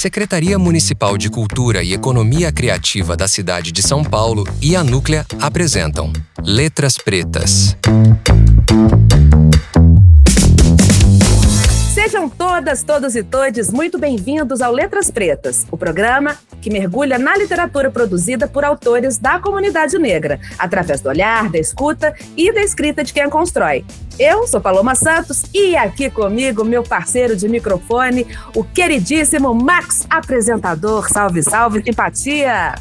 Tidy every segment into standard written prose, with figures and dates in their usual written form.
A Secretaria Municipal de Cultura e Economia Criativa da cidade de São Paulo e a Núclea apresentam Letras Pretas. Sejam todas, todos e todes muito bem-vindos ao Letras Pretas, o programa que mergulha na literatura produzida por autores da comunidade negra, através do olhar, da escuta e da escrita de quem a constrói. Eu sou Paloma Santos e aqui comigo meu parceiro de microfone, o queridíssimo Max, apresentador. Salve, salve, simpatia!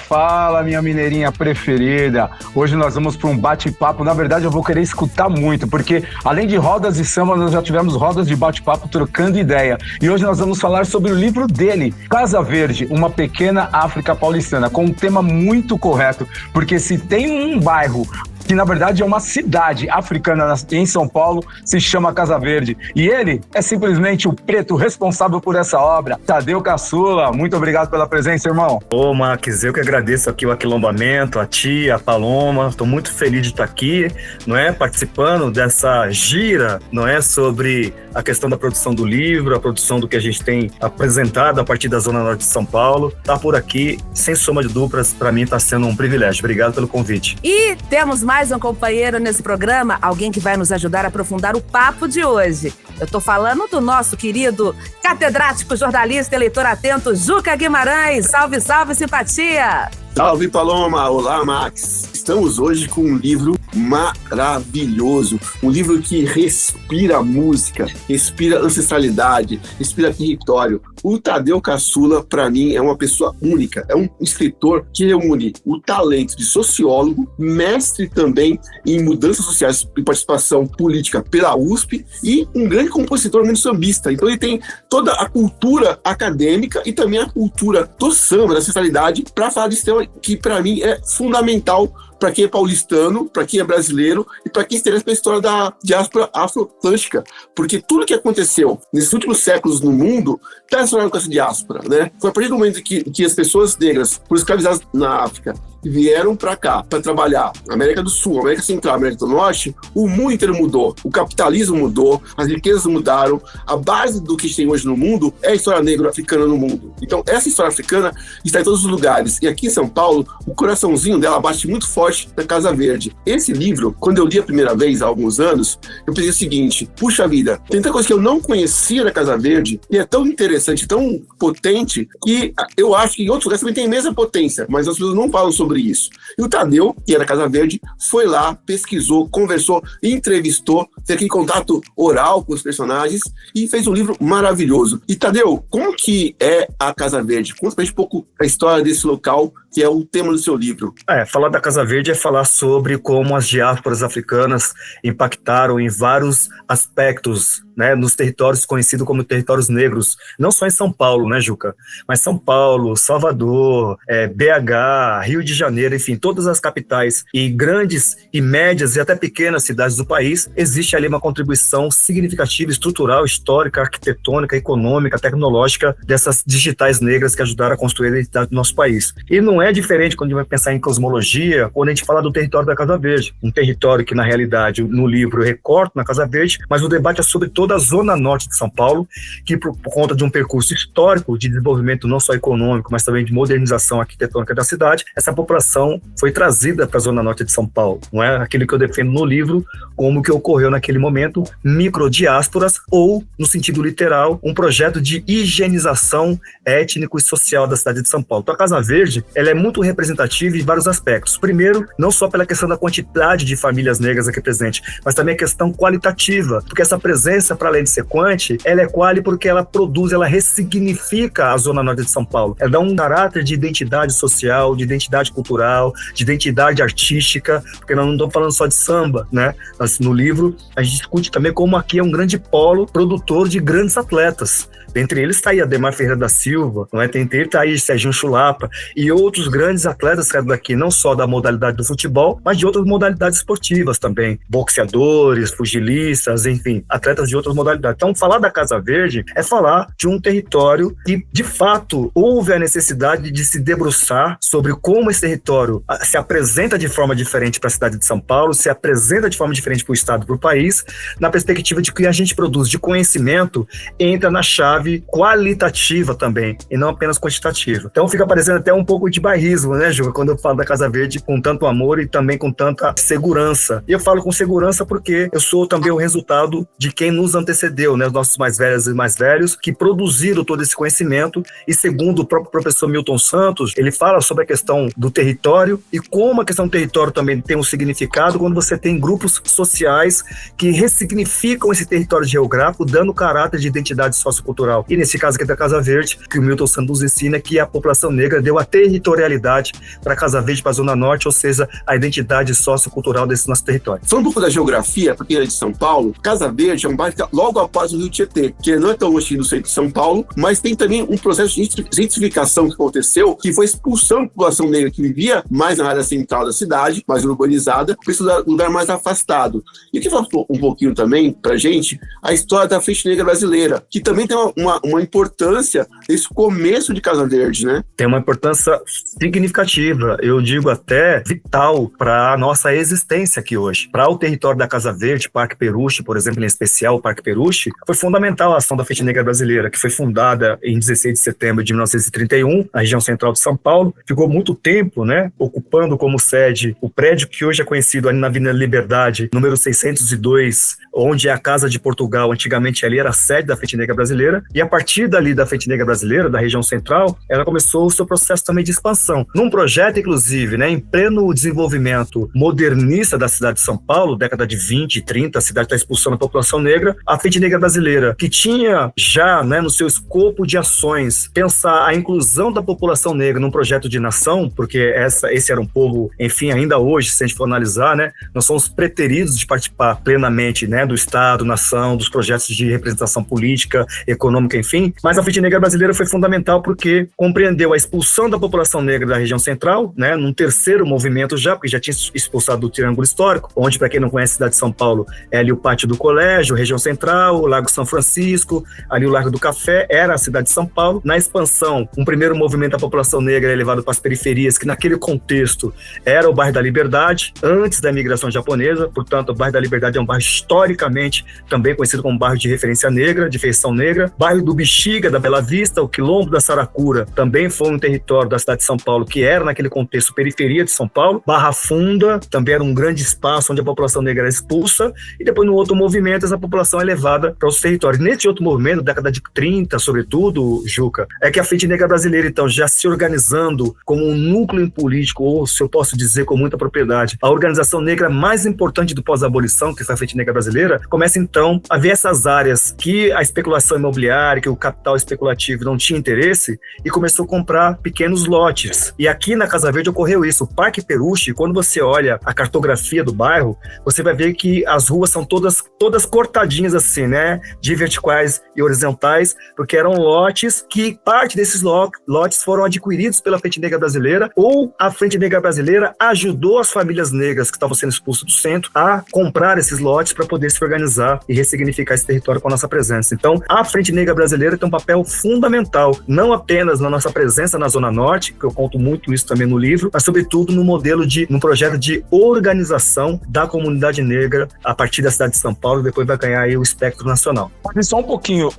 Fala, minha mineirinha preferida. Hoje nós vamos para um bate-papo. Na verdade, eu vou querer escutar muito, porque além de rodas de samba, nós já tivemos rodas de bate-papo trocando ideia. E hoje nós vamos falar sobre o livro dele, Casa Verde, uma pequena África paulistana, com um tema muito correto, porque se tem um bairro que na verdade é uma cidade africana em São Paulo, se chama Casa Verde. E ele é simplesmente o preto responsável por essa obra, Tadeu Caçula. Muito obrigado pela presença, irmão. Ô, Max, eu que agradeço aqui o aquilombamento, a tia, a Paloma. Estou muito feliz de estar aqui, não é, participando dessa gira, não é, sobre a questão da produção do livro, a produção do que a gente tem apresentado a partir da Zona Norte de São Paulo. Tá por aqui, sem soma de dúvidas, para mim está sendo um privilégio. Obrigado pelo convite. E temos mais um companheiro nesse programa, alguém que vai nos ajudar a aprofundar o papo de hoje. Eu tô falando do nosso querido catedrático, jornalista, eleitor atento, Juca Guimarães. Salve, salve, simpatia! Salve, Paloma! Olá, Max! Estamos hoje com um livro maravilhoso, um livro que respira música, respira ancestralidade, respira território. O Tadeu Caçula, para mim, é uma pessoa única, é um escritor que reúne o talento de sociólogo, mestre também em mudanças sociais e participação política pela USP e um grande compositor menos sambista. Então ele tem toda a cultura acadêmica e também a cultura do samba, da ancestralidade, para falar desse tema que, para mim, é fundamental para quem é paulistano, para quem é brasileiro e para quem se interessa pela história da diáspora afro-atlântica, porque tudo que aconteceu nesses últimos séculos no mundo está relacionado com essa diáspora, né? Foi a partir do momento que as pessoas negras foram escravizadas na África e vieram para cá para trabalhar na América do Sul, América Central, América do Norte, o mundo inteiro mudou, o capitalismo mudou, as riquezas mudaram, a base do que a gente tem hoje no mundo é a história negra-africana no mundo. Então essa história africana está em todos os lugares, e aqui em São Paulo o coraçãozinho dela bate muito forte na Casa Verde. Esse livro, quando eu li a primeira vez há alguns anos, eu pensei o seguinte: puxa vida, tem tanta coisa que eu não conhecia da Casa Verde e é tão interessante, tão potente, que eu acho que em outros lugares também tem a mesma potência, mas as pessoas não falam sobre isso. E o Tadeu, que era Casa Verde, foi lá, pesquisou, conversou, entrevistou, teve aquele contato oral com os personagens e fez um livro maravilhoso. E Tadeu, como que é a Casa Verde? Conta pra gente um pouco a história desse local, que é o tema do seu livro. Falar da Casa Verde é falar sobre como as diásporas africanas impactaram em vários aspectos, né, nos territórios conhecidos como territórios negros, não só em São Paulo, né, Juca, mas São Paulo, Salvador, BH, Rio de Janeiro, enfim, todas as capitais e grandes e médias e até pequenas cidades do país, existe ali uma contribuição significativa, estrutural, histórica, arquitetônica, econômica, tecnológica dessas digitais negras que ajudaram a construir a identidade do nosso país. E não é diferente quando a gente vai pensar em cosmologia, quando a gente fala do território da Casa Verde, um território que na realidade no livro eu recorto na Casa Verde, mas o debate é sobre toda a zona norte de São Paulo, que por conta de um percurso histórico de desenvolvimento não só econômico, mas também de modernização arquitetônica da cidade, essa população foi trazida para a zona norte de São Paulo. Não é aquilo que eu defendo no livro como que ocorreu naquele momento, microdiásporas ou, no sentido literal, um projeto de higienização étnico e social da cidade de São Paulo. Então a Casa Verde, ela é muito representativa em vários aspectos. Primeiro, não só pela questão da quantidade de famílias negras aqui presentes, mas também a questão qualitativa, porque essa presença, para além de ser quanti, ela é quali porque ela produz, ela ressignifica a zona norte de São Paulo. Ela dá um caráter de identidade social, de identidade cultural, de identidade artística, porque nós não estamos falando só de samba, né? No livro, a gente discute também como aqui é um grande polo produtor de grandes atletas. Dentre eles está aí Ademar Ferreira da Silva, não é? Tem tá aí Serginho Chulapa e outros muitos grandes atletas saíram daqui, não só da modalidade do futebol, mas de outras modalidades esportivas também, boxeadores, pugilistas, enfim, atletas de outras modalidades. Então, falar da Casa Verde é falar de um território que, de fato, houve a necessidade de se debruçar sobre como esse território se apresenta de forma diferente para a cidade de São Paulo, se apresenta de forma diferente para o estado e para o país, na perspectiva de que a gente produz de conhecimento entra na chave qualitativa também, e não apenas quantitativa. Então fica parecendo até um pouco de bairrismo, né, Ju, quando eu falo da Casa Verde com tanto amor e também com tanta segurança. E eu falo com segurança porque eu sou também o resultado de quem nos antecedeu, né, os nossos mais velhos e mais velhos, que produziram todo esse conhecimento, e segundo o próprio professor Milton Santos, ele fala sobre a questão do território e como a questão do território também tem um significado quando você tem grupos sociais que ressignificam esse território geográfico, dando caráter de identidade sociocultural. E nesse caso aqui da Casa Verde, que o Milton Santos ensina que a população negra deu a territorialidade para a Casa Verde, para a Zona Norte, ou seja, a identidade sociocultural desse nosso território. Falando um pouco da geografia, porque é de São Paulo, Casa Verde é um bairro logo após o Rio Tietê, que não é tão longe do centro de São Paulo, mas tem também um processo de gentrificação que aconteceu, que foi expulsando a população negra que vivia mais na área central da cidade, mais urbanizada, para esse lugar mais afastado. E o que fala um pouquinho também pra gente, a história da Frente Negra Brasileira, que também tem uma importância nesse começo de Casa Verde, né? Tem uma importância significativa, eu digo até vital para a nossa existência aqui hoje. Para o território da Casa Verde, Parque Peruche, por exemplo, em especial o Parque Peruche, foi fundamental a ação da Frente Negra Brasileira, que foi fundada em 16 de setembro de 1931, na região central de São Paulo. Ficou muito tempo, né, ocupando como sede o prédio que hoje é conhecido ali na Avenida Liberdade, número 602, onde é a Casa de Portugal. Antigamente ali era a sede da Frente Negra Brasileira, e a partir dali da Frente Negra Brasileira, da região central, ela começou o seu processo também de expansão. Num projeto, inclusive, né, em pleno desenvolvimento modernista da cidade de São Paulo, década de 20 e 30, a cidade está expulsando a população negra, a Frente Negra Brasileira, que tinha já, né, no seu escopo de ações, pensar a inclusão da população negra num projeto de nação, porque esse era um povo, enfim, ainda hoje, se a gente for analisar, né, nós somos preteridos de participar plenamente, né, do Estado, nação, dos projetos de representação política, econômica, enfim, mas a Frente Negra Brasileira foi fundamental porque compreendeu a expulsão da população negra da região central, né, num terceiro movimento já, porque já tinha expulsado do Triângulo Histórico, onde, para quem não conhece a cidade de São Paulo, é ali o Pátio do Colégio, região central, o Lago São Francisco, ali o Largo do Café, era a cidade de São Paulo. Na expansão, um primeiro movimento da população negra é levado para as periferias, que naquele contexto era o bairro da Liberdade, antes da imigração japonesa, portanto, o bairro da Liberdade é um bairro historicamente também conhecido como bairro de referência negra, de feição negra. Bairro do Bexiga, da Bela Vista, o Quilombo da Saracura, também foi um território da cidade de São Paulo, que era naquele contexto periferia de São Paulo. Barra Funda, também era um grande espaço onde a população negra era expulsa, e depois no outro movimento essa população é levada para os territórios. Nesse outro movimento, década de 30, sobretudo, Juca, é que a Frente Negra Brasileira, então, já se organizando como um núcleo político, ou se eu posso dizer com muita propriedade, a organização negra mais importante do pós-abolição, que foi a Frente Negra Brasileira, começa então a ver essas áreas que a especulação imobiliária, que o capital especulativo não tinha interesse, e começou a comprar pequenos lotes. E aqui na Casa Verde ocorreu isso. O Parque Peruche, quando você olha a cartografia do bairro, você vai ver que as ruas são todas cortadinhas assim, né, de verticais e horizontais, porque eram lotes que parte desses lotes foram adquiridos pela Frente Negra Brasileira, ou a Frente Negra Brasileira ajudou as famílias negras que estavam sendo expulsas do centro a comprar esses lotes para poder se organizar e ressignificar esse território com a nossa presença. Então, a Frente Negra Brasileira tem um papel fundamental, não apenas na nossa presença na Zona Norte, que eu conto muito isso também no livro, mas sobretudo no projeto de organização da comunidade negra a partir da cidade de São Paulo, e depois vai ganhar aí o espectro nacional. Só um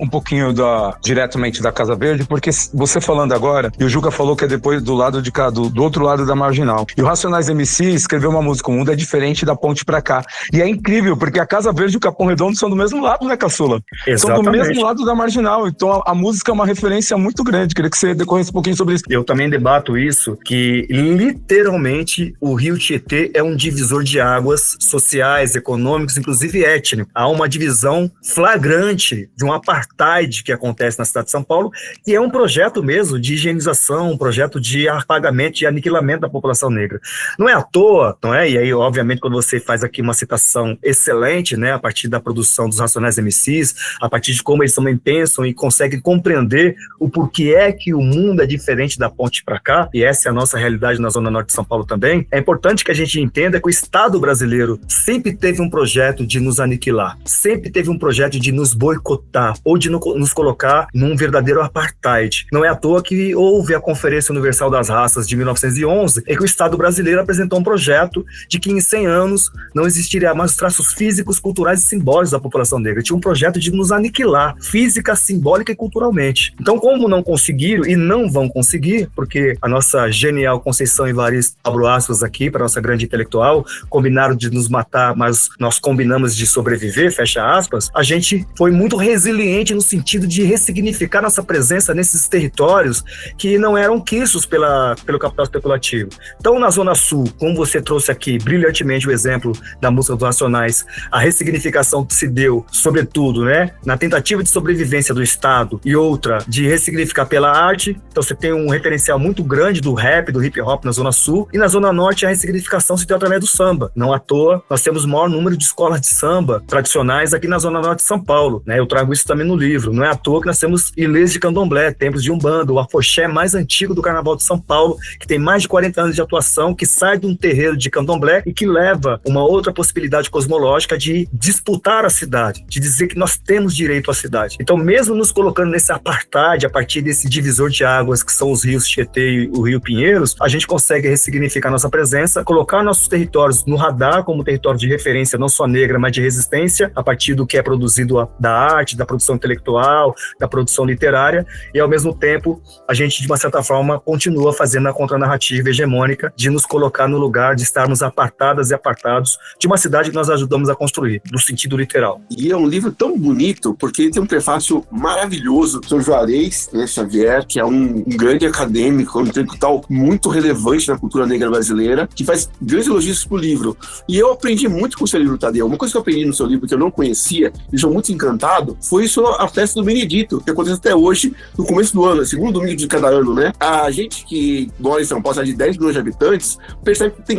pouquinho diretamente da Casa Verde, porque você falando agora, e o Juca falou que é depois do lado de cá, do outro lado da Marginal. E o Racionais MC escreveu uma música, O Mundo é Diferente, da ponte pra cá. E é incrível, porque a Casa Verde e o Capão Redondo são do mesmo lado, né, Caçula? Exatamente. São do mesmo lado da Marginal. Então a música é uma referência muito grande. Queria que você decorresse um pouquinho sobre isso. Eu também debato isso, que literalmente o Rio Tietê é um divisor de águas sociais, econômicos, inclusive étnico. Há uma divisão flagrante de um apartheid que acontece na cidade de São Paulo, que é um projeto mesmo de higienização, um projeto de apagamento e aniquilamento da população negra. Não é à toa, não é? E aí, obviamente, quando você faz aqui uma citação excelente, né, a partir da produção dos Racionais MCs, a partir de como eles também pensam e conseguem compreender entender o porquê é que o mundo é diferente da ponte para cá, e essa é a nossa realidade na Zona Norte de São Paulo também, é importante que a gente entenda que o Estado brasileiro sempre teve um projeto de nos aniquilar, sempre teve um projeto de nos boicotar ou de nos colocar num verdadeiro apartheid. Não é à toa que houve a Conferência Universal das Raças de 1911, em que o Estado brasileiro apresentou um projeto de que em 100 anos não existiria mais os traços físicos, culturais e simbólicos da população negra. Tinha um projeto de nos aniquilar, física, simbólica e culturalmente. Então, como não conseguiram e não vão conseguir, porque a nossa genial Conceição Evaristo, abro aspas aqui para nossa grande intelectual, combinaram de nos matar, mas nós combinamos de sobreviver, fecha aspas, a gente foi muito resiliente no sentido de ressignificar nossa presença nesses territórios que não eram quiços pelo capital especulativo. Então, na Zona Sul, como você trouxe aqui brilhantemente o exemplo da música dos Racionais, a ressignificação que se deu, sobretudo, né, na tentativa de sobrevivência do Estado e outra de ressignificar pela arte. Então, você tem um referencial muito grande do rap, do hip hop na Zona Sul, e na Zona Norte a ressignificação se deu através do samba. Não à toa, nós temos o maior número de escolas de samba tradicionais aqui na Zona Norte de São Paulo, né? Eu trago isso também no livro. Não é à toa que nós temos ilês de candomblé, templos de umbanda, o afoxé mais antigo do Carnaval de São Paulo, que tem mais de 40 anos de atuação, que sai de um terreiro de candomblé e que leva uma outra possibilidade cosmológica de disputar a cidade, de dizer que nós temos direito à cidade. Então, mesmo nos colocando nesse apartheid, a partir desse divisor de águas que são os rios Tietê e o Rio Pinheiros, a gente consegue ressignificar nossa presença, colocar nossos territórios no radar como território de referência não só negra, mas de resistência, a partir do que é produzido da arte, da produção intelectual, da produção literária, e ao mesmo tempo a gente, de uma certa forma, continua fazendo a contranarrativa hegemônica de nos colocar no lugar de estarmos apartadas e apartados de uma cidade que nós ajudamos a construir, no sentido literal. E é um livro tão bonito, porque ele tem um prefácio maravilhoso do Sr. Juarez, né, Xavier, que é um grande acadêmico, um intelectual muito relevante na cultura negra brasileira, que faz grandes elogios pro livro. E eu aprendi muito com o seu livro, Tadeu. Uma coisa que eu aprendi no seu livro que eu não conhecia, e estou muito encantado, foi sobre a festa do Benedito, que acontece até hoje, no começo do ano, segundo domingo de cada ano, né? A gente que mora em São Paulo, cidade de 10 milhões de habitantes, percebe que tem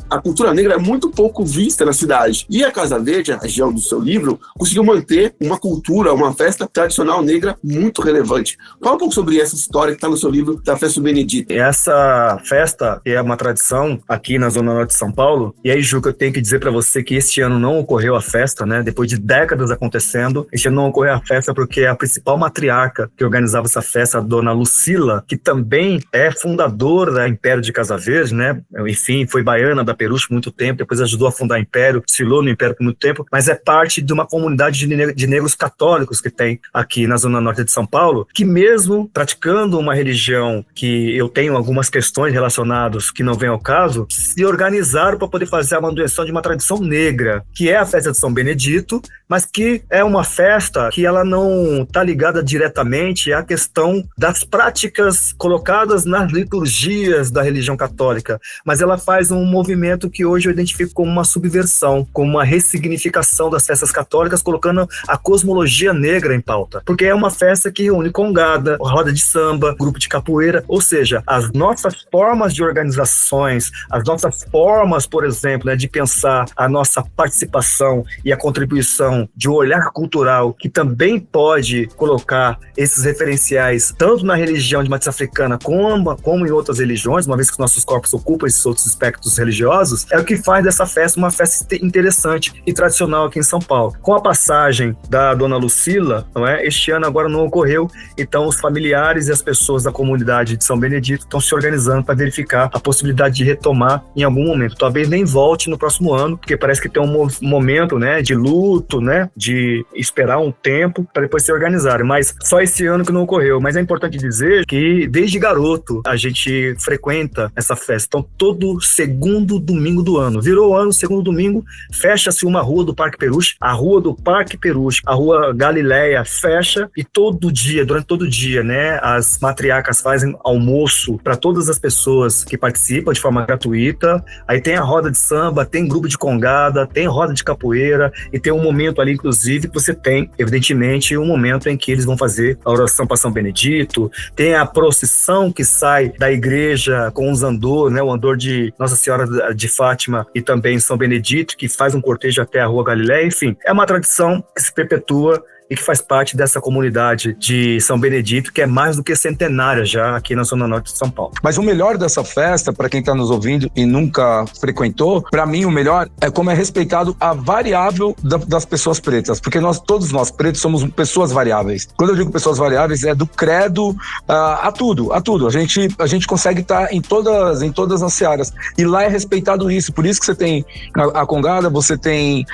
a cultura negra é muito pouco vista na cidade. E a Casa Verde, a região do seu livro, conseguiu manter uma cultura, uma festa tradicional negra muito relevante. Fala um pouco sobre essa história que está no seu livro da festa do Benedito. Essa festa é uma tradição aqui na Zona Norte de São Paulo. E aí, Juca, eu tenho que dizer para você que este ano não ocorreu a festa, né? Depois de décadas acontecendo, este ano não ocorreu a festa porque a principal matriarca que organizava essa festa, a dona Lucila, que também é fundadora da Império de Casa Verde, né? Enfim, foi baiana da Peruche por muito tempo, depois ajudou a fundar o Império, desfilou no Império por muito tempo, mas é parte de uma comunidade de negros católicos que tem aqui na Zona Norte de São Paulo, que mesmo praticando uma religião que eu tenho algumas questões relacionadas que não vem ao caso, se organizaram para poder fazer a manutenção de uma tradição negra, que é a festa de São Benedito, mas que é uma festa que ela não está ligada diretamente à questão das práticas colocadas nas liturgias da religião católica, mas ela faz um movimento que hoje eu identifico como uma subversão, como uma ressignificação das festas católicas, colocando a cosmologia negra em pauta, porque é uma festa que reúne congada, roda de samba, grupo de capoeira, ou seja, as nossas formas de organizações, as nossas formas, por exemplo, né, de pensar a nossa participação e a contribuição de um olhar cultural que também pode colocar esses referenciais tanto na religião de matriz africana como em outras religiões, uma vez que os nossos corpos ocupam esses outros aspectos religiosos, é o que faz dessa festa uma festa interessante e tradicional aqui em São Paulo. Com a passagem da dona Lucila, não é? Este ano agora não ocorreu, então os familiares e as pessoas da comunidade de São Benedito estão se organizando para verificar a possibilidade de retomar em algum momento. Talvez nem volte no próximo ano, porque parece que tem um momento, né, de luto, né, de esperar um tempo para depois se organizarem, mas só esse ano que não ocorreu. Mas é importante dizer que desde garoto a gente frequenta essa festa, então todo segundo domingo do ano, virou o ano, segundo domingo, fecha-se uma rua do Parque Peruche, a rua do Parque Peruche, a rua Galileia fecha e todo dia, durante todo o dia, né, as matriarcas fazem almoço para todas as pessoas que participam de forma gratuita, aí tem a roda de samba, tem grupo de congada, tem roda de capoeira e tem um momento ali, inclusive, que você tem, evidentemente, um momento em que eles vão fazer a oração para São Benedito, tem a procissão que sai da igreja com os andor, né, o andor de Nossa Senhora de Fátima e também São Benedito, que faz um cortejo até a Rua Galileia, enfim, é uma tradição que se perpetua e que faz parte dessa comunidade de São Benedito, que é mais do que centenária já aqui na Zona Norte de São Paulo. Mas o melhor dessa festa, para quem está nos ouvindo e nunca frequentou, para mim o melhor é como é respeitado a variável das pessoas pretas, porque todos nós pretos somos pessoas variáveis. Quando eu digo pessoas variáveis, é do credo a tudo. A gente consegue estar em todas as searas. E lá é respeitado isso. Por isso que você tem a congada, você tem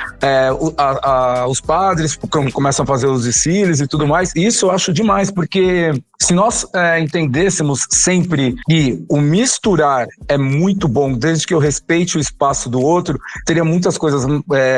os padres que começam a fazer os desfiles e tudo mais. E isso eu acho demais, porque se nós entendêssemos sempre que o misturar é muito bom, desde que eu respeite o espaço do outro, teria muitas coisas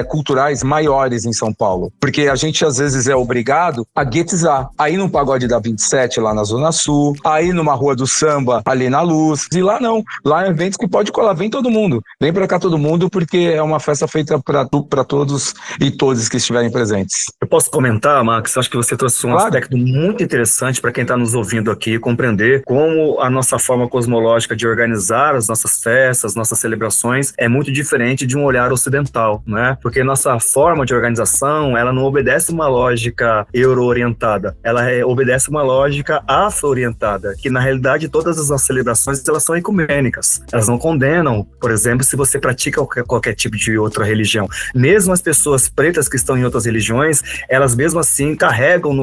culturais maiores em São Paulo. Porque a gente às vezes é obrigado a guetizar. Aí no Pagode da 27, lá na Zona Sul, aí numa rua do samba, ali na Luz. E lá não. Lá é eventos que pode colar, vem todo mundo. Vem pra cá todo mundo, porque é uma festa feita pra todos e todos que estiverem presentes. Eu posso comentar, Max? Acho que você trouxe um aspecto muito interessante para quem está nos ouvindo aqui compreender como a nossa forma cosmológica de organizar as nossas festas, nossas celebrações é muito diferente de um olhar ocidental, né? Porque nossa forma de organização, ela não obedece uma lógica euro-orientada, ela obedece uma lógica afro-orientada, que na realidade todas as nossas celebrações elas são ecumênicas, elas não condenam, por exemplo, se você pratica qualquer tipo de outra religião. Mesmo as pessoas pretas que estão em outras religiões, elas mesmo assim carregam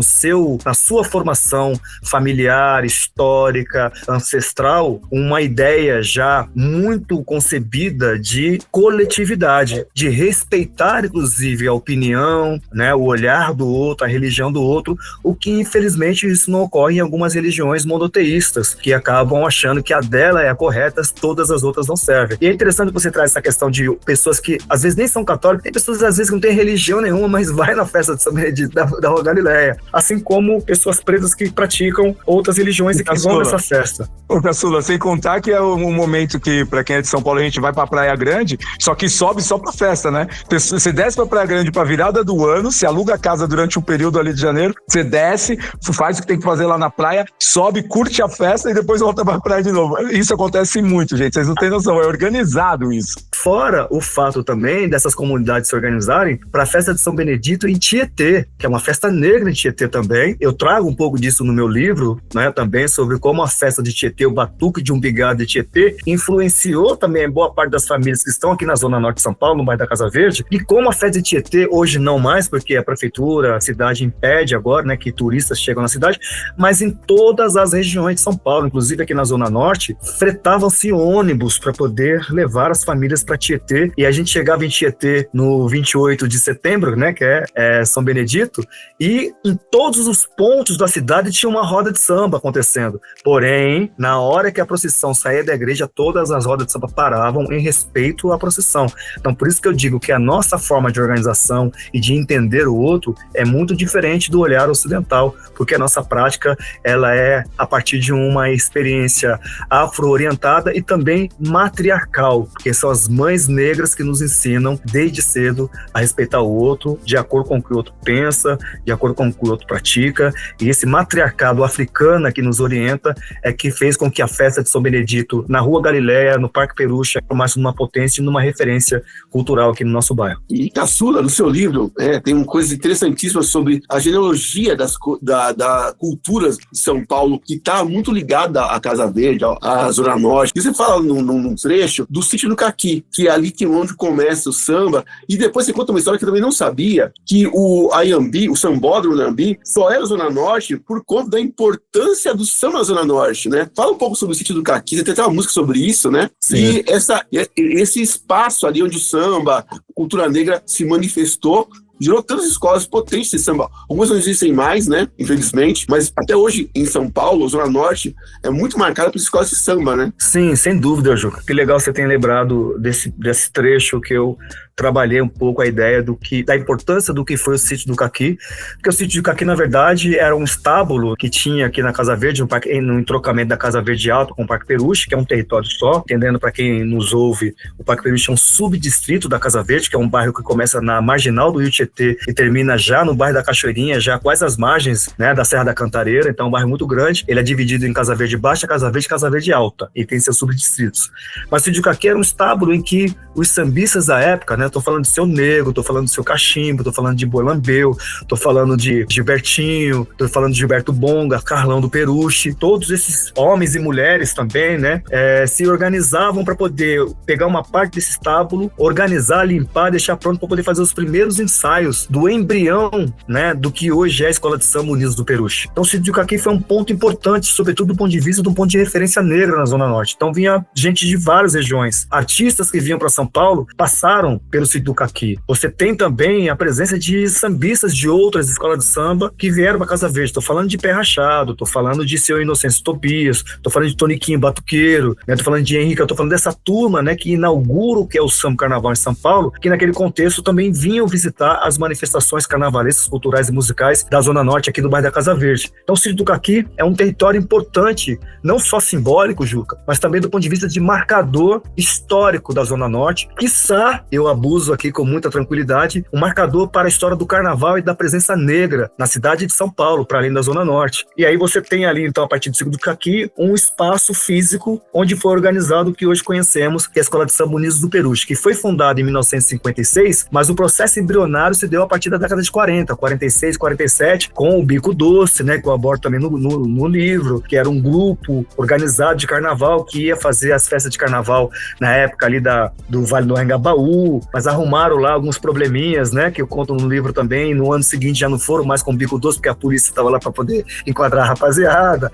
na sua formação familiar, histórica, ancestral, uma ideia já muito concebida de coletividade, de respeitar inclusive a opinião, né, o olhar do outro, a religião do outro, o que infelizmente isso não ocorre em algumas religiões monoteístas, que acabam achando que a dela é a correta, todas as outras não servem. E é interessante que você traz essa questão de pessoas que às vezes nem são católicas, tem pessoas às vezes que não têm religião nenhuma, mas vai na festa de São Benedito da Rua Galileia, assim como pessoas pretas que praticam outras religiões e que vão nessa festa. Ô, Caçula, sem contar que é um momento que, pra quem é de São Paulo, a gente vai pra Praia Grande, só que sobe só pra festa, né? Você desce pra Praia Grande pra virada do ano, você aluga a casa durante um período ali de janeiro, você desce, faz o que tem que fazer lá na praia, sobe, curte a festa e depois volta pra praia de novo. Isso acontece muito, gente, vocês não têm noção, é organizado isso. Fora o fato também dessas comunidades se organizarem para a festa de São Benedito em Tietê, que é uma festa negra em Tietê também. Eu trago um pouco disso no meu livro, né, também sobre como a festa de Tietê, o Batuque de Umbigada de Tietê, influenciou também boa parte das famílias que estão aqui na Zona Norte de São Paulo, no bairro da Casa Verde, e como a festa de Tietê, hoje não mais, porque a prefeitura, a cidade impede agora, né, que turistas chegam na cidade, mas em todas as regiões de São Paulo, inclusive aqui na Zona Norte, fretavam-se ônibus para poder levar as famílias para Tietê, e a gente chegava em Tietê no 28 de setembro, né, que é São Benedito, e em todos os pontos da cidade tinha uma roda de samba acontecendo. Porém, na hora que a procissão saía da igreja, todas as rodas de samba paravam em respeito à procissão. Então, por isso que eu digo que a nossa forma de organização e de entender o outro é muito diferente do olhar ocidental, porque a nossa prática, ela é a partir de uma experiência afro-orientada e também matriarcal, porque são as mães negras que nos ensinam desde cedo a respeitar o outro, de acordo com o que o outro pensa, de acordo com o que o outro pratica, e esse matriarcado africano que nos orienta é que fez com que a festa de São Benedito na Rua Galileia, no Parque Peruche, formasse numa potência e numa referência cultural aqui no nosso bairro. E Caçula, no seu livro, tem uma coisa interessantíssima sobre a genealogia da cultura de São Paulo, que está muito ligada à Casa Verde, à Zona Norte. E você fala num trecho do Sítio do Caqui, que é ali onde começa o samba, e depois você conta uma história que eu também não sabia, que o Ayambi, o sambódromo da Ayambi, só era Zona Norte por conta da importância do samba na Zona Norte, né? Fala um pouco sobre o Sítio do Caqui, você tem até uma música sobre isso, né? Sim. E esse espaço ali onde o samba, a cultura negra se manifestou, gerou tantas escolas potentes de samba. Algumas não existem mais, né? Infelizmente. Mas até hoje, em São Paulo, a Zona Norte é muito marcada por escolas de samba, né? Sim, sem dúvida, Juca. Que legal você ter lembrado desse trecho que eu trabalhei um pouco a ideia da importância do que foi o Sítio do Caqui, porque o Sítio do Caqui, na verdade, era um estábulo que tinha aqui na Casa Verde, no entrocamento da Casa Verde Alto com o Parque Peruche, que é um território só, entendendo para quem nos ouve, o Parque Peruche é um subdistrito da Casa Verde, que é um bairro que começa na marginal do Rio Tietê e termina já no bairro da Cachoeirinha, já quase às margens, né, da Serra da Cantareira, então é um bairro muito grande. Ele é dividido em Casa Verde Baixa, Casa Verde e Casa Verde Alta, e tem seus subdistritos. Mas o Sítio do Caqui era um estábulo em que os sambistas da época, né, né? Tô falando de Seu Negro, tô falando de Seu Cachimbo, tô falando de Boi Lambeu, tô falando de Gilbertinho, tô falando de Gilberto Bonga, Carlão do Peruche. Todos esses homens e mulheres também, né? Se organizavam para poder pegar uma parte desse estábulo, organizar, limpar, deixar pronto para poder fazer os primeiros ensaios do embrião, né? Do que hoje é a Escola de Samba Unidos do Peruche. Então o sítio do Caqui foi um ponto importante, sobretudo do ponto de vista de um ponto de referência negra na Zona Norte. Então vinha gente de várias regiões. Artistas que vinham para São Paulo passaram pelo sítio do Caqui. Você tem também a presença de sambistas de outras escolas de samba que vieram para Casa Verde. Estou falando de Pé Rachado, estou falando de Seu Inocêncio Tobias, estou falando de Toniquinho Batuqueiro, né? Estou falando de Henrique, estou falando dessa turma, né, que inaugura o que é o Samba Carnaval em São Paulo, que naquele contexto também vinham visitar as manifestações carnavalescas, culturais e musicais da Zona Norte aqui do bairro da Casa Verde. Então o sítio do Caqui é um território importante, não só simbólico, Juca, mas também do ponto de vista de marcador histórico da Zona Norte. Quiçá, eu abuso aqui com muita tranquilidade, um marcador para a história do carnaval e da presença negra na cidade de São Paulo, para além da Zona Norte. E aí você tem ali, então, a partir do sítio do Caqui, um espaço físico onde foi organizado o que hoje conhecemos, que é a Escola de Samba Unidos do Peruche, que foi fundada em 1956, mas o processo embrionário se deu a partir da década de 40, 46, 47, com o Bico Doce, né, que eu abordo também no livro, que era um grupo organizado de carnaval que ia fazer as festas de carnaval na época ali do Vale do Anhangabaú, mas arrumaram lá alguns probleminhas, né, que eu conto no livro também. No ano seguinte já não foram mais com o Bico Doce, porque a polícia estava lá para poder enquadrar a rapaziada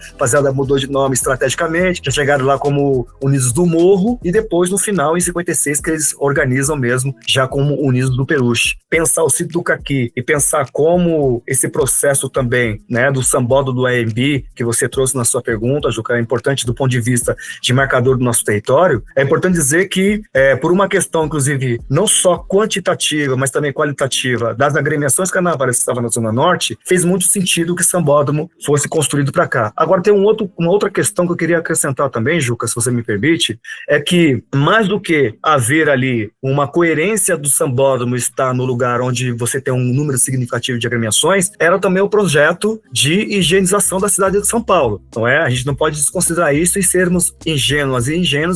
mudou de nome estrategicamente, já chegaram lá como Unidos do Morro, e depois no final, em 56, que eles organizam mesmo, já como Unidos do Peruche. Pensar o sítio do Caqui e pensar como esse processo também, né, do sambódromo do AMB, que você trouxe na sua pergunta, Juca, é importante do ponto de vista de marcador do nosso território. É importante dizer que, por uma questão, inclusive, não só quantitativa, mas também qualitativa, das agremiações carnavais que estavam na Zona Norte, fez muito sentido que o sambódromo fosse construído para cá. Agora, tem uma outra questão que eu queria acrescentar também, Juca, se você me permite, é que, mais do que haver ali uma coerência do sambódromo estar no lugar onde você tem um número significativo de agremiações, era também o projeto de higienização da cidade de São Paulo. Não é? A gente não pode desconsiderar isso e sermos ingênuos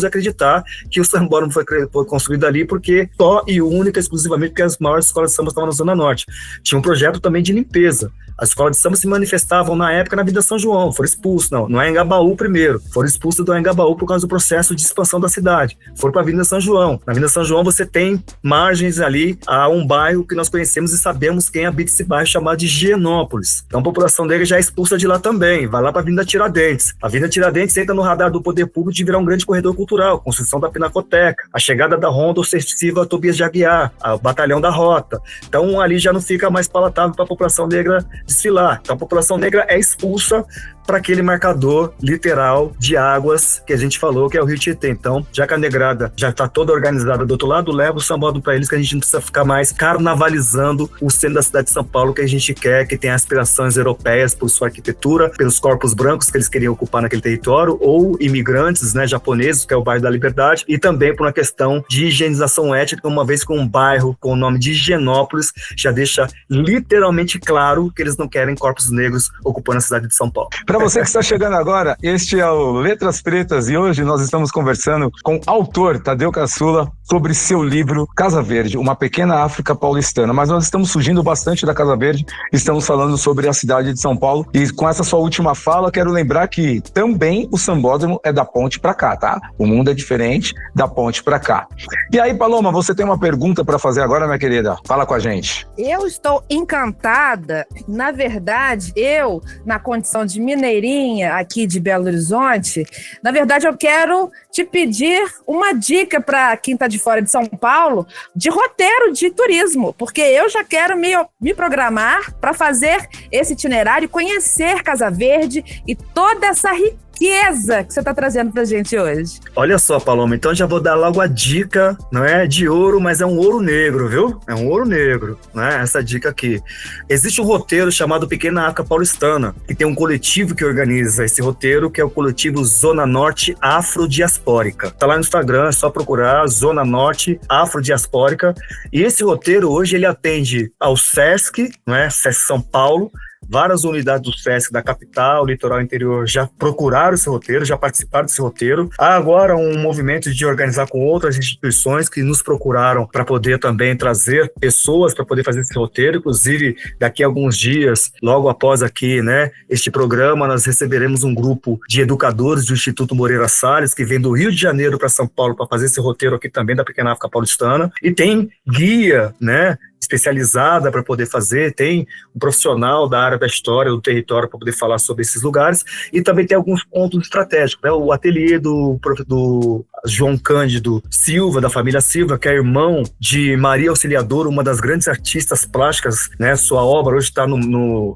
e acreditar que o sambódromo foi construído ali porque só e única, exclusivamente porque as maiores escolas de samba estavam na Zona Norte. Tinha um projeto também de limpeza. As escolas de samba se manifestavam na época na Avenida São João, foram expulsos, no Anhangabaú primeiro, foram expulsos do Anhangabaú por causa do processo de expansão da cidade, foram para a Avenida São João. Na Avenida São João você tem margens ali a um bairro que nós conhecemos e sabemos quem habita esse bairro, chamado de Higienópolis. Então a população negra já é expulsa de lá também, vai lá para a Avenida Tiradentes. A Avenida Tiradentes entra no radar do poder público de virar um grande corredor cultural, construção da Pinacoteca, a chegada da Ronda Ostensiva Tobias de Aguiar, o Batalhão da Rota. Então ali já não fica mais palatável para a população negra desfilar. Então a população negra é expulsa para aquele marcador literal de águas que a gente falou, que é o Rio Tietê. Então, já que a negrada já está toda organizada do outro lado, leva o sambódromo para eles, que a gente não precisa ficar mais carnavalizando o centro da cidade de São Paulo, que a gente quer, que tem aspirações europeias por sua arquitetura, pelos corpos brancos que eles queriam ocupar naquele território, ou imigrantes, né, japoneses, que é o bairro da Liberdade, e também por uma questão de higienização étnica, uma vez que um bairro com o nome de Higienópolis já deixa literalmente claro que eles não querem corpos negros ocupando a cidade de São Paulo. Para você que está chegando agora, este é o Letras Pretas e hoje nós estamos conversando com o autor Tadeu Caçula sobre seu livro Casa Verde, uma pequena África paulistana. Mas nós estamos fugindo bastante da Casa Verde, estamos falando sobre a cidade de São Paulo, e com essa sua última fala quero lembrar que também o sambódromo é da ponte para cá, tá? O mundo é diferente da ponte para cá. E aí, Paloma, você tem uma pergunta para fazer agora, minha querida? Fala com a gente. Eu estou encantada. Na verdade, eu, na condição de mineirinha aqui de Belo Horizonte, na verdade eu quero te pedir uma dica para quem está de fora de São Paulo de roteiro de turismo, porque eu já quero me programar para fazer esse itinerário, conhecer Casa Verde e toda essa riqueza que você está trazendo pra gente hoje. Olha só, Paloma, então já vou dar logo a dica, não é de ouro, mas é um ouro negro, viu? É um ouro negro, né? Essa dica aqui. Existe um roteiro chamado Pequena África Paulistana, que tem um coletivo que organiza esse roteiro, que é o coletivo Zona Norte Afrodiaspórica. Tá lá no Instagram, é só procurar Zona Norte Afrodiaspórica. E esse roteiro hoje ele atende ao SESC, não é? SESC São Paulo, Várias unidades do SESC da capital, litoral interior, já procuraram esse roteiro, já participaram desse roteiro. Há agora um movimento de organizar com outras instituições que nos procuraram para poder também trazer pessoas para poder fazer esse roteiro. Inclusive, daqui a alguns dias, logo após aqui, né, este programa, nós receberemos um grupo de educadores do Instituto Moreira Salles, que vem do Rio de Janeiro para São Paulo para fazer esse roteiro aqui também da Pequena África Paulistana. E tem guia, né, especializada para poder fazer, tem um profissional da área da história, do território, para poder falar sobre esses lugares, e também tem alguns pontos estratégicos, né? O ateliê do João Cândido Silva, da família Silva, que é irmão de Maria Auxiliadora, uma das grandes artistas plásticas, né? Sua obra hoje está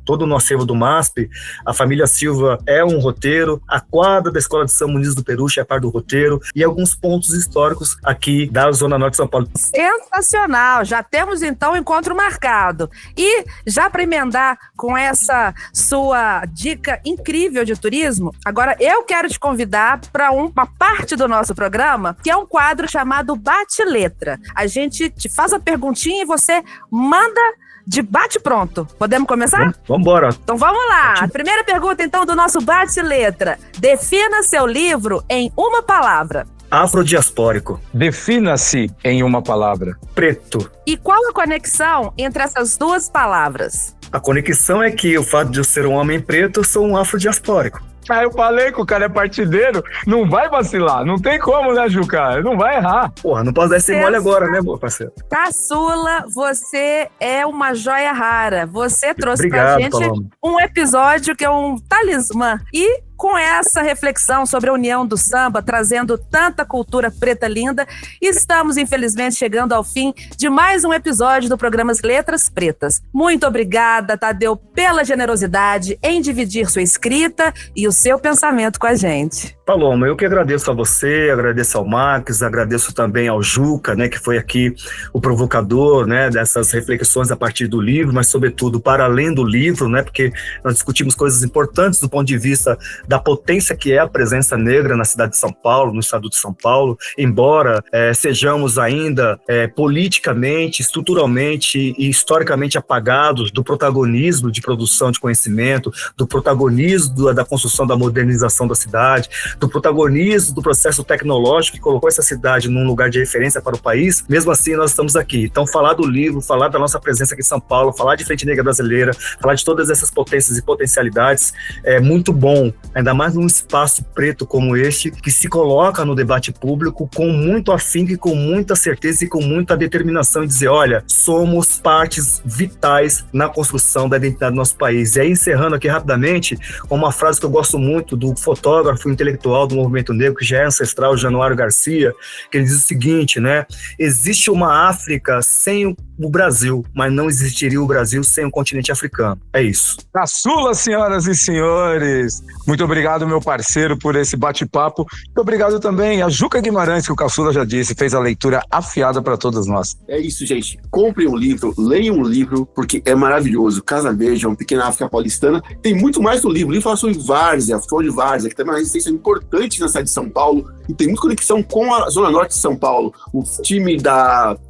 todo no acervo do MASP. A família Silva é um roteiro, a quadra da Escola de São Muniz do Peruche é parte do roteiro, e alguns pontos históricos aqui da Zona Norte de São Paulo. Sensacional! Já temos então encontro marcado. E já para emendar com essa sua dica incrível de turismo, agora eu quero te convidar para uma parte do nosso programa, que é um quadro chamado Bate Letra. A gente te faz a perguntinha e você manda de bate pronto. Podemos começar? Vamos embora. Então vamos lá. A primeira pergunta então do nosso Bate Letra. Defina seu livro em uma palavra. Afrodiaspórico. Defina-se em uma palavra. Preto. E qual a conexão entre essas duas palavras? A conexão é que o fato de eu ser um homem preto, eu sou um afrodiaspórico. Eu falei que o cara é partideiro, não vai vacilar, não tem como, né, Juca? Não vai errar. Porra, não posso dar esse mole agora, né, meu parceiro? Caçula, você é uma joia rara. Você trouxe Obrigado, pra gente Paloma. Um episódio que é um talismã. E com essa reflexão sobre a união do samba, trazendo tanta cultura preta linda, estamos, infelizmente, chegando ao fim de mais um episódio do programa Letras Pretas. Muito obrigada, Tadeu, pela generosidade em dividir sua escrita e o seu pensamento com a gente. Paloma, eu que agradeço a você, agradeço ao Max, agradeço também ao Juca, né, que foi aqui o provocador, né, dessas reflexões a partir do livro, mas sobretudo para além do livro, né, porque nós discutimos coisas importantes do ponto de vista da potência que é a presença negra na cidade de São Paulo, no estado de São Paulo, embora sejamos ainda politicamente, estruturalmente e historicamente apagados do protagonismo de produção de conhecimento, do protagonismo da construção da modernização da cidade, do protagonismo do processo tecnológico que colocou essa cidade num lugar de referência para o país, mesmo assim nós estamos aqui. Então falar do livro, falar da nossa presença aqui em São Paulo, falar de Frente Negra Brasileira, falar de todas essas potências e potencialidades é muito bom, ainda mais num espaço preto como este, que se coloca no debate público com muito afinco e com muita certeza e com muita determinação em dizer, olha, somos partes vitais na construção da identidade do nosso país. E aí, encerrando aqui rapidamente, com uma frase que eu gosto muito do fotógrafo intelectual do movimento negro, que já é ancestral, Januário Garcia, que ele diz o seguinte, né? Existe uma África sem o Brasil, mas não existiria o Brasil sem o continente africano. É isso. Caçula, senhoras e senhores. Muito obrigado, meu parceiro, por esse bate-papo. Muito obrigado também a Juca Guimarães, que o Caçula já disse, fez a leitura afiada para todos nós. É isso, gente. Comprem um livro, leiam um livro, porque é maravilhoso. Casa Verde, uma pequena África paulistana. Tem muito mais no livro. O livro fala sobre várzea, futebol de várzea, que também é uma resistência importante na cidade de São Paulo e tem muita conexão com a Zona Norte de São Paulo. O time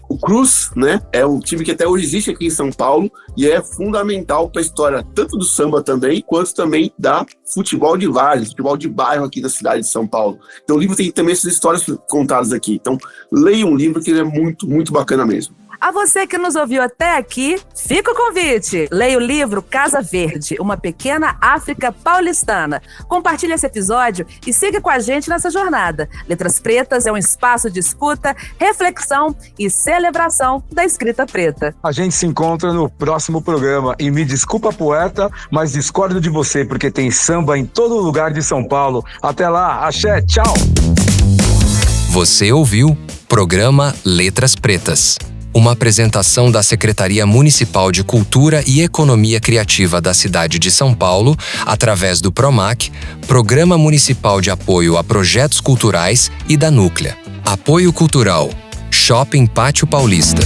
o Cruz, né, é um time que até hoje existe aqui em São Paulo e é fundamental para a história tanto do samba também, quanto também da futebol de várzea, futebol de bairro aqui da cidade de São Paulo. Então o livro tem também essas histórias contadas aqui. Então leiam um livro que ele é muito, muito bacana mesmo. A você que nos ouviu até aqui, fica o convite. Leia o livro Casa Verde, uma pequena África paulistana. Compartilhe esse episódio e siga com a gente nessa jornada. Letras Pretas é um espaço de escuta, reflexão e celebração da escrita preta. A gente se encontra no próximo programa. E me desculpa, poeta, mas discordo de você, porque tem samba em todo lugar de São Paulo. Até lá, axé, tchau! Você ouviu Programa Letras Pretas. Uma apresentação da Secretaria Municipal de Cultura e Economia Criativa da cidade de São Paulo, através do PROMAC, Programa Municipal de Apoio a Projetos Culturais, e da Núclea. Apoio Cultural. Shopping Pátio Paulista.